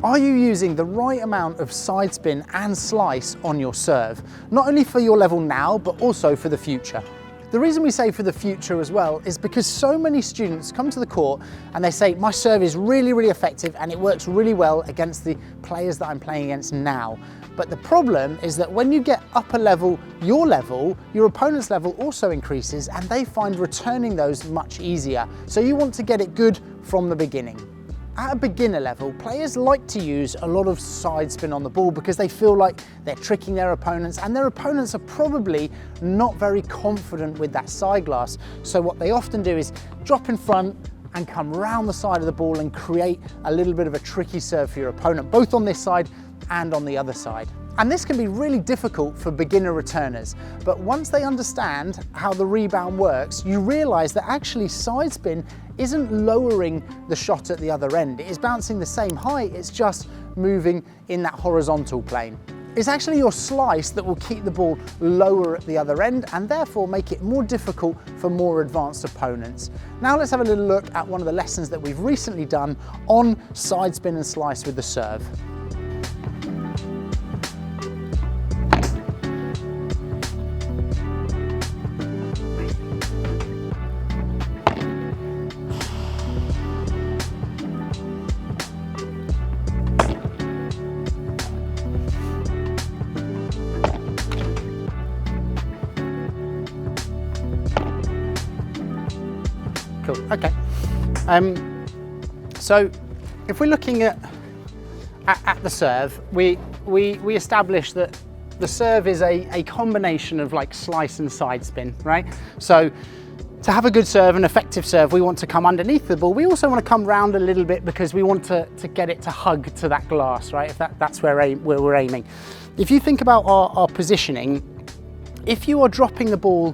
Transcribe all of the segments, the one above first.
Are you using the right amount of side spin and slice on your serve? Not only for your level now, but also for the future. The reason we say for the future as well is because so many students come to the court and they say, my serve is really, really effective and it works really well against the players that I'm playing against now. But the problem is that when you get upper level, your opponent's level also increases and they find returning those much easier. So you want to get it good from the beginning. At a beginner level, players like to use a lot of side spin on the ball because they feel like they're tricking their opponents, and their opponents are probably not very confident with that side glass. So what they often do is drop in front and come round the side of the ball and create a little bit of a tricky serve for your opponent, both on this side and on the other side. And this can be really difficult for beginner returners, but once they understand how the rebound works, you realise that actually side spin isn't lowering the shot at the other end. It is bouncing the same height, it's just moving in that horizontal plane. It's actually your slice that will keep the ball lower at the other end and therefore make it more difficult for more advanced opponents. Now let's have a little look at one of the lessons that we've recently done on side spin and slice with the serve. Cool, okay. So if we're looking at the serve, we established that the serve is a combination of like slice and side spin, right? So to have a good serve, an effective serve, we want to come underneath the ball. We also want to come round a little bit because we want to get it to hug to that glass, right? If that's where we're aiming. If you think about our positioning, if you are dropping the ball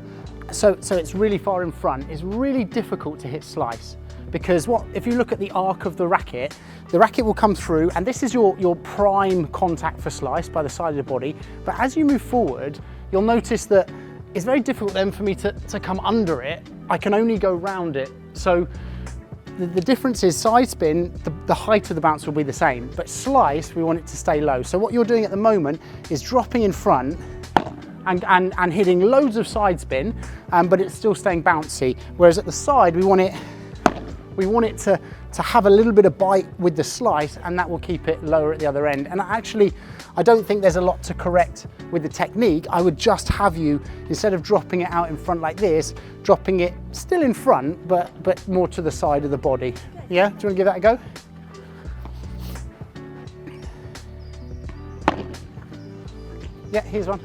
so it's really far in front, it's really difficult to hit slice, because if you look at the arc of the racket will come through, and this is your prime contact for slice by the side of the body. But as you move forward, you'll notice that it's very difficult then for me to come under it. I can only go round it. So the difference is side spin, the height of the bounce will be the same, but slice, we want it to stay low. So what you're doing at the moment is dropping in front and hitting loads of side spin, but it's still staying bouncy. Whereas at the side, we want it to have a little bit of bite with the slice, and that will keep it lower at the other end. And actually, I don't think there's a lot to correct with the technique. I would just have you, instead of dropping it out in front like this, dropping it still in front, but more to the side of the body. Yeah, do you want to give that a go? Yeah, here's one.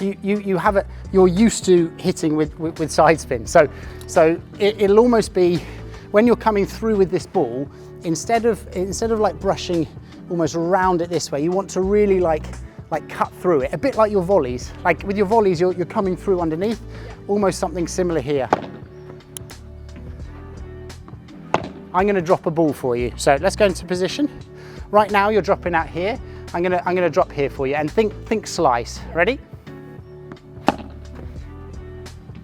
You have it, you're used to hitting with side spin. So it'll almost be, when you're coming through with this ball, instead of like brushing almost around it this way, you want to really like cut through it, a bit like your volleys. Like with your volleys, you're coming through underneath, almost something similar here. I'm gonna drop a ball for you. So let's go into position. Right now you're dropping out here. I'm gonna drop here for you, and think slice. Ready?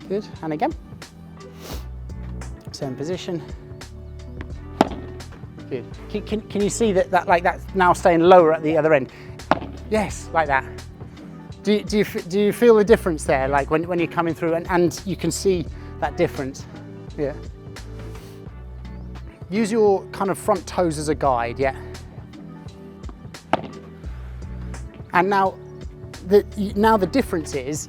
Good, and again. Same position. Good. Can you see that's now staying lower at the other end? Yes, like that. Do you feel the difference there? Like when you're coming through and you can see that difference? Yeah. Use your kind of front toes as a guide, yeah. And now the difference is,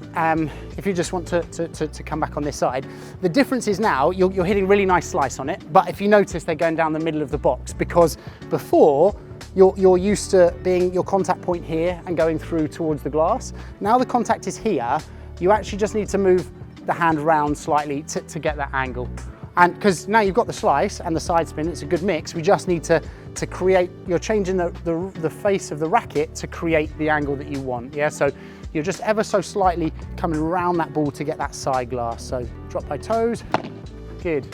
if you just want to come back on this side, the difference is now you're hitting really nice slice on it, but if you notice they're going down the middle of the box, because before you're used to being your contact point here and going through towards the glass. Now the contact is here, you actually just need to move the hand round slightly to get that angle. And because now you've got the slice and the side spin, it's a good mix. We just need to create, you're changing the face of the racket to create the angle that you want, yeah? So you're just ever so slightly coming around that ball to get that side glass. So drop by toes, good.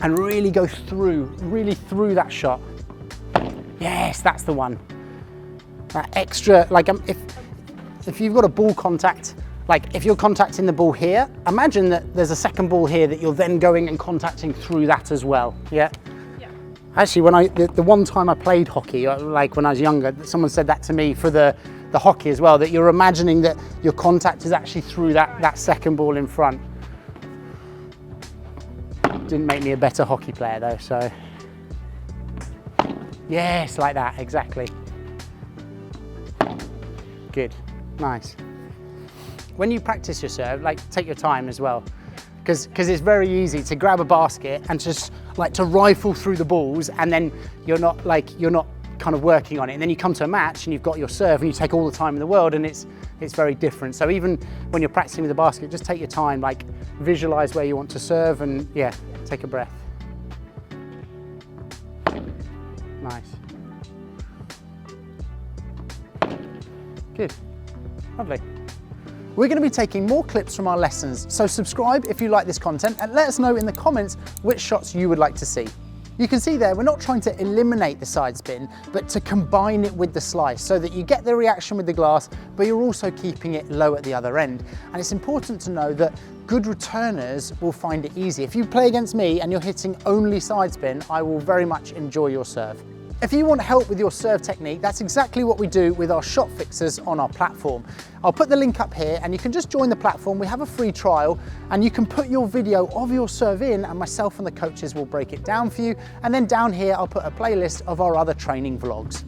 And really go through, really through that shot. Yes, that's the one. That extra, like if you've got a ball contact, like if you're contacting the ball here, imagine that there's a second ball here that you're then going and contacting through that as well, yeah? Yeah. Actually, when the one time I played hockey, like when I was younger, someone said that to me for the hockey as well, that you're imagining that your contact is actually through that second ball in front. Didn't make me a better hockey player though, so. Yes, like that, exactly. Good, nice. When you practice your serve, like take your time as well, because it's very easy to grab a basket and just like to rifle through the balls, and then you're not kind of working on it, and then you come to a match and you've got your serve and you take all the time in the world, and it's very different. So even when you're practicing with the basket, just take your time, like visualize where you want to serve, and yeah, take a breath. Nice. Good, lovely. We're going to be taking more clips from our lessons, so subscribe if you like this content and let us know in the comments which shots you would like to see. You can see there, we're not trying to eliminate the side spin, but to combine it with the slice so that you get the reaction with the glass, but you're also keeping it low at the other end. And it's important to know that good returners will find it easy. If you play against me and you're hitting only side spin, I will very much enjoy your serve. If you want help with your serve technique, that's exactly what we do with our shot fixers on our platform. I'll put the link up here and you can just join the platform. We have a free trial and you can put your video of your serve in, and myself and the coaches will break it down for you. And then down here, I'll put a playlist of our other training vlogs.